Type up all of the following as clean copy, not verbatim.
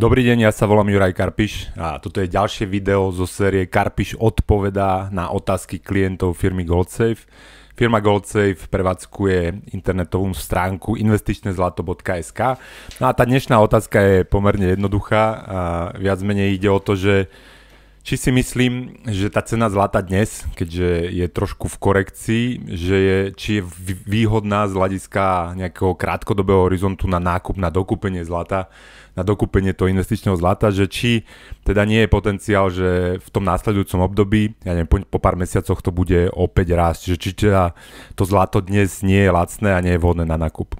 Dobrý deň, ja sa volám Juraj Karpiš a toto je ďalšie video zo série Karpiš odpovedá na otázky klientov firmy GoldSafe. Firma GoldSafe prevádzkuje internetovú stránku investičnezlato.sk. No a tá dnešná otázka je pomerne jednoduchá a viac menej ide o to, že či si myslím, že tá cena zlata dnes, keďže je trošku v korekcii, či je výhodná z hľadiska nejakého krátkodobého horizontu na nákup, na dokúpenie zlata, na dokúpenie toho investičného zlata, že či teda nie je potenciál, že v tom následujúcom období, ja neviem, po pár mesiacoch to bude opäť rásť, že či teda to zlato dnes nie je lacné a nie je vhodné na nákup.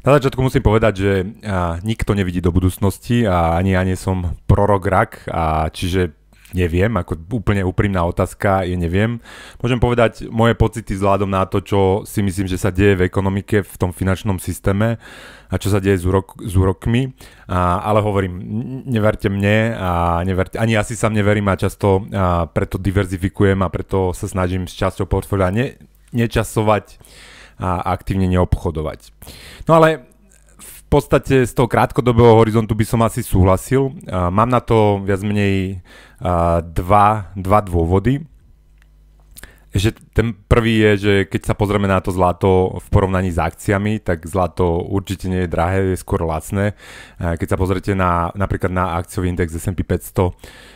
Na začiatku musím povedať, že nikto nevidí do budúcnosti a ani ja nie som prorok rak, a čiže neviem, ako úplne úprimná otázka je neviem. Môžem povedať moje pocity vzhľadom na to, čo si myslím, že sa deje v ekonomike, v tom finančnom systéme a čo sa deje s úrokmi. Ale hovorím, neverte mne a ani asi sám neverím a často preto diverzifikujem a preto sa snažím s časťou portfólia nečasovať a aktívne neobchodovať. No ale v podstate z toho krátkodobého horizontu by som asi súhlasil. Mám na to viac menej dva dôvody. Že ten prvý je, že keď sa pozrieme na to zlato v porovnaní s akciami, tak zlato určite nie je drahé, je skôr lacné. Keď sa pozriete napríklad na akciový index S&P 500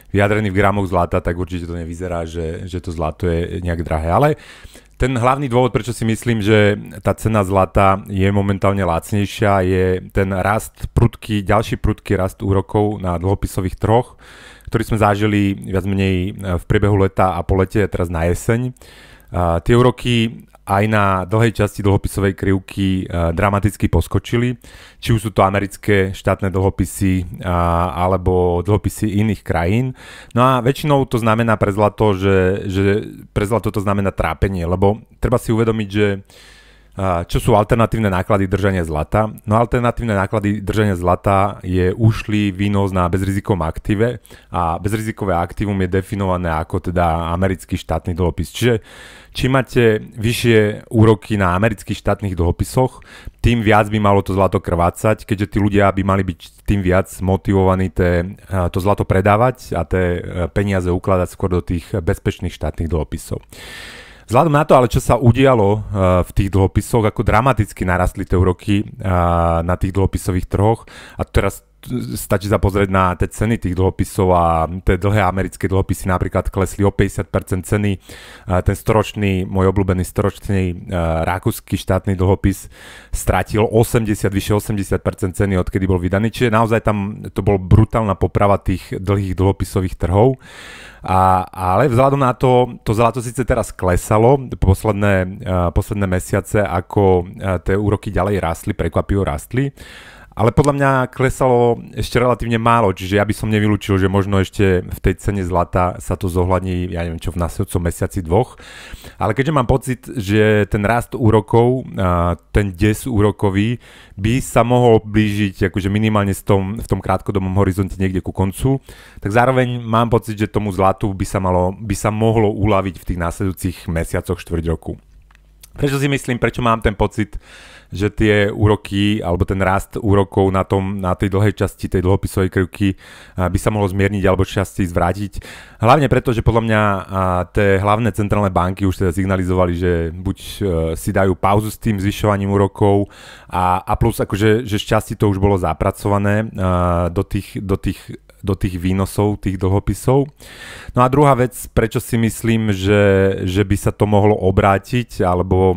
vyjadrený v gramoch zlata, tak určite to nevyzerá, že to zlato je nejak drahé. Ale ten hlavný dôvod, prečo si myslím, že tá cena zlata je momentálne lacnejšia, je ten ďalší prudký rast úrokov na dlhopisových trhoch, ktorý sme zažili viac menej v priebehu leta a po lete, teraz na jeseň. Tie úroky aj na dlhej časti dlhopisovej krivky dramaticky poskočili, či už sú to americké štátne dlhopisy alebo dlhopisy iných krajín. No a väčšinou to znamená pre zlato, že pre zlato to znamená trápenie, lebo treba si uvedomiť, že čo sú alternatívne náklady držania zlata? No alternatívne náklady držania zlata je ušlý výnos na bezrizikovom aktíve a bezrizikové aktívum je definované ako teda americký štátny dlhopis. Čiže čím máte vyššie úroky na amerických štátnych dlhopisoch, tým viac by malo to zlato krvácať, keďže tí ľudia by mali byť tým viac motivovaní to zlato predávať a tie peniaze ukladať skôr do tých bezpečných štátnych dlhopisov. Vzhľadom na to, ale čo sa udialo v tých dlhopisoch, ako dramaticky narastli tie úroky na tých dlhopisových trhoch a teraz stačí sa pozrieť na tie ceny tých dlhopisov a tie dlhé americké dlhopisy napríklad klesli o 50% ceny. Ten môj obľúbený storočný rakúsky štátny dlhopis stratil vyše 80% ceny, odkedy bol vydaný. Čiže naozaj tam to bol brutálna poprava tých dlhých dlhopisových trhov. Ale vzhľadom na to zlato síce teraz klesalo posledné mesiace, ako tie úroky ďalej prekvapivo rastli, ale podľa mňa klesalo ešte relatívne málo, čiže ja by som nevylúčil, že možno ešte v tej cene zlata sa to zohľadní, ja neviem čo, v nasledujúcom mesiaci dvoch. Ale keďže mám pocit, že ten rast úrokov, ten des úrokový by sa mohol blížiť akože minimálne v tom krátkodobom horizonte niekde ku koncu, tak zároveň mám pocit, že tomu zlatu by sa mohlo uľaviť v tých následujúcich mesiacoch štvrť roku. Prečo mám ten pocit, že tie úroky alebo ten rast úrokov na tej dlhej časti tej dlhopisovej krivky by sa mohlo zmierniť alebo časti zvrátiť? Hlavne preto, že podľa mňa tie hlavné centrálne banky už teda signalizovali, že buď si dajú pauzu s tým zvyšovaním úrokov a plus akože že šťastie to už bolo zapracované do tých výnosov, tých dlhopisov. No a druhá vec, prečo si myslím, že by sa to mohlo obrátiť, alebo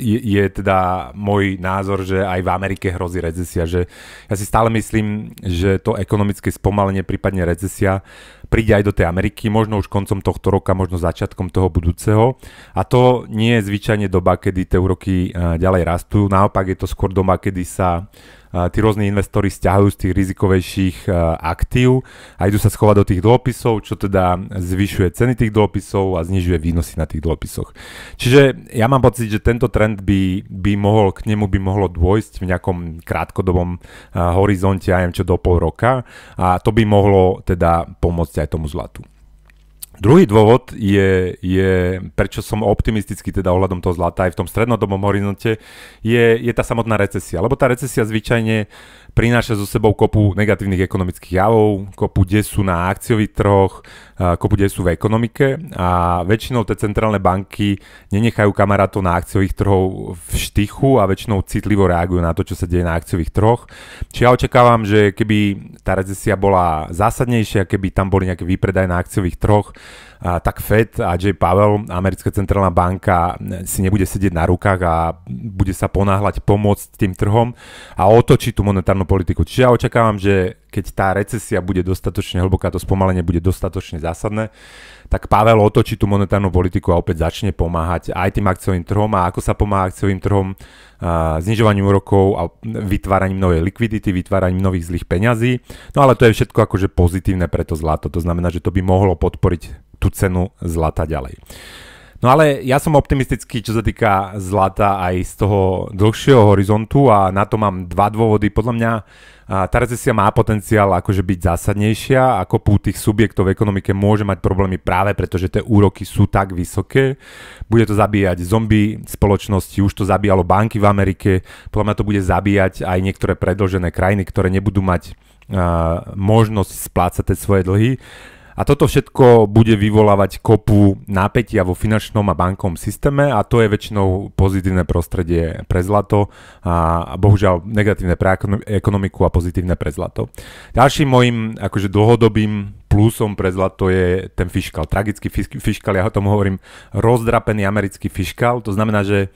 je teda môj názor, že aj v Amerike hrozí recesia, že ja si stále myslím, že to ekonomické spomalenie, prípadne recesia, príde aj do tej Ameriky, možno už koncom tohto roka, možno začiatkom toho budúceho. A to nie je zvyčajne doba, kedy tie úroky ďalej rastú, naopak je to skôr doba, kedy sa tí rôzni investori stiahujú z tých rizikovejších aktív a idú sa schovať do tých dlhopisov, čo teda zvyšuje ceny tých dlhopisov a znižuje výnosy na tých dlhopisoch. Čiže ja mám pocit, že tento trend k nemu by mohlo dôjsť v nejakom krátkodobom horizonte, ja neviem čo, do pol roka, a to by mohlo teda pomôcť aj tomu zlatu. Druhý dôvod je, prečo som optimistický teda ohľadom toho zlata aj v tom strednodobom horizonte, je tá samotná recesia. Lebo tá recesia zvyčajne prináša so sebou kopu negatívnych ekonomických javov, kopu desu na akciových trhoch, kopu desu v ekonomike a väčšinou tie centrálne banky nenechajú kamarátov na akciových trhov v štychu a väčšinou citlivo reagujú na to, čo sa deje na akciových trhoch. Čiže ja očakávam, že keby tá recesia bola zásadnejšia, keby tam boli nejaké výpredaje na akciových trhoch, tak Fed a Jay Powell, americká centrálna banka, si nebude sedieť na rukách a bude sa ponáhľať pomôcť tým trhom a otočiť tú monetárnu politiku. Čiže ja očakávam, že keď tá recesia bude dostatočne hlboká, to spomalenie bude dostatočne zásadné, tak Pavel otočí tú monetárnu politiku a opäť začne pomáhať aj tým akciovým trhom. A ako sa pomáha akciovým trhom? Znižovaním úrokov a vytváraním novej likvidity, vytváraním nových zlých peňazí. No ale to je všetko akože pozitívne pre to zlato. To znamená, že to by mohlo podporiť tú cenu zlata ďalej. No ale ja som optimistický, čo sa týka zlata aj z toho dlhšieho horizontu a na to mám dva dôvody. Podľa mňa tá recesia má potenciál akože byť zásadnejšia a kopu tých subjektov v ekonomike môže mať problémy práve preto, že tie úroky sú tak vysoké. Bude to zabíjať zombie spoločnosti, už to zabíjalo banky v Amerike, podľa mňa to bude zabíjať aj niektoré predĺžené krajiny, ktoré nebudú mať možnosť splácať tie svoje dlhy. A toto všetko bude vyvolávať kopu napätia vo finančnom a bankovom systéme a to je väčšinou pozitívne prostredie pre zlato a bohužiaľ negatívne pre ekonomiku a pozitívne pre zlato. Ďalším mojím akože dlhodobým plusom pre zlato je ten fiškál, tragický fiškál, ja o tom hovorím rozdrapený americký fiškál, to znamená, že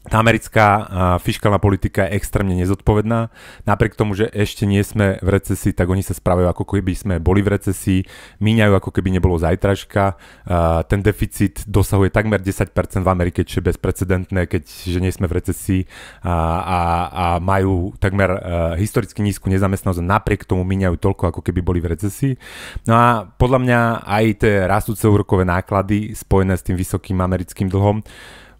tá americká fiškálna politika je extrémne nezodpovedná. Napriek tomu, že ešte nie sme v recesii, tak oni sa správajú, ako keby sme boli v recesii, míňajú, ako keby nebolo zajtražka. Ten deficit dosahuje takmer 10% v Amerike, čo je bezprecedentné, keďže nie sme v recesii a majú takmer historicky nízku nezamestnanosť a napriek tomu míňajú toľko, ako keby boli v recesii. No a podľa mňa aj tie rastúce úrokové náklady spojené s tým vysokým americkým dlhom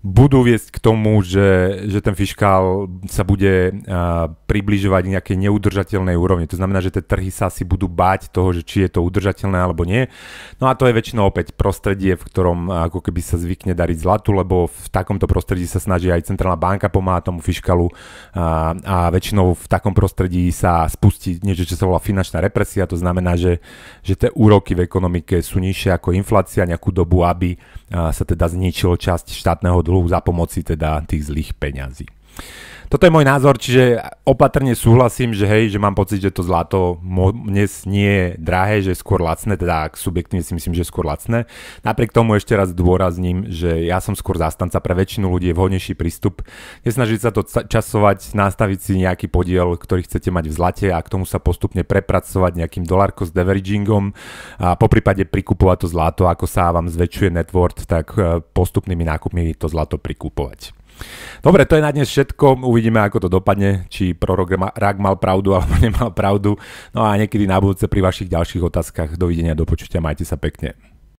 budú viesť k tomu, že ten fiškál sa bude približovať nejakej neudržateľnej úrovni. To znamená, že tie trhy sa si budú báť toho, že či je to udržateľné alebo nie. No a to je väčšinou opäť prostredie, v ktorom ako keby sa zvykne dariť zlatu, lebo v takomto prostredí sa snaží aj centrálna banka pomáhať tomu fiškalu a väčšinou v takom prostredí sa spustí niečo, čo sa volá finančná represia. To znamená, že tie úroky v ekonomike sú nižšie ako inflácia nejakú dobu, aby sa teda zničilo časť štátneho dlhu za pomoci teda tých zlých peňazí. Toto je môj názor, čiže opatrne súhlasím, že hej, že mám pocit, že to zlato dnes nie je drahé, že je skôr lacné, teda subjektívne si myslím, že je skôr lacné. Napriek tomu ešte raz zdôrazním, že ja som skôr zástanca, pre väčšinu ľudí je vhodnejší prístup. Nesnažiť sa to časovať, nastaviť si nejaký podiel, ktorý chcete mať v zlate a k tomu sa postupne prepracovať nejakým dollar cost averagingom a poprípade prikupovať to zlato, ako sa vám zväčšuje net worth, tak postupnými nákupmi to zlato prikupovať. Dobre, to je na dnes všetko, uvidíme ako to dopadne, či prorok Rak mal pravdu alebo nemal pravdu, no a niekedy na budúce pri vašich ďalších otázkach, dovidenia, do počutia, majte sa pekne.